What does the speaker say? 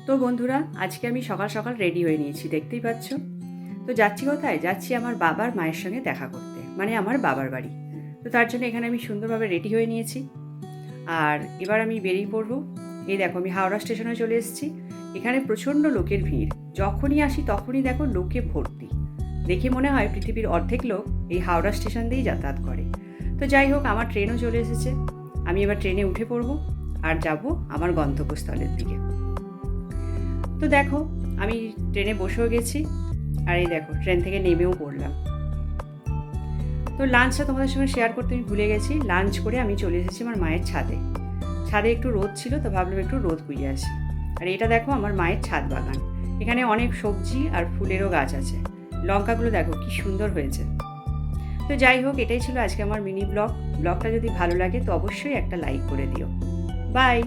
তো বন্ধুরা, আজকে আমি সকাল সকাল রেডি হয়ে নিয়েছি, দেখতেই পাচ্ছ। তো যাচ্ছি কোথায়? যাচ্ছি আমার বাবার মায়ের সঙ্গে দেখা করতে, মানে আমার বাবার বাড়ি। তো তার জন্য এখানে আমি সুন্দরভাবে রেডি হয়ে নিয়েছি। আর এবার আমি বেরিয়ে পড়বো। এই দেখো, আমি হাওড়া স্টেশনে চলে এসেছি। এখানে প্রচণ্ড লোকের ভিড়। যখনই আসি তখনই দেখো লোকে ভর্তি। দেখে মনে হয় পৃথিবীর অর্ধেক লোক এই হাওড়া স্টেশন দিয়েই যাতায়াত করে। তো যাই হোক, আমার ট্রেনও চলে এসেছে। আমি এবার ট্রেনে উঠে পড়বো আর যাব আমার গন্তব্যস্থলের দিকে। তো দেখো, আমি ট্রেনে বসেও গেছি। আর এই দেখো, ট্রেন থেকে নেমেও পড়লাম। তো লাঞ্চটা তোমাদের সঙ্গে শেয়ার করতে আমি ভুলে গেছি। লাঞ্চ করে আমি চলে এসেছি আমার মায়ের ছাদে। ছাদে একটু রোদ ছিল, তো ভাবলাম একটু রোদ পুড়িয়ে আসি। আর এটা দেখো আমার মায়ের ছাদ বাগান। এখানে অনেক সবজি আর ফুলেরও গাছ আছে। লঙ্কাগুলো দেখো কি সুন্দর হয়েছে। তো যাই হোক, এটাই ছিল আজকে আমার মিনি ব্লগটা যদি ভালো লাগে তো অবশ্যই একটা লাইক করে দিও। বাই।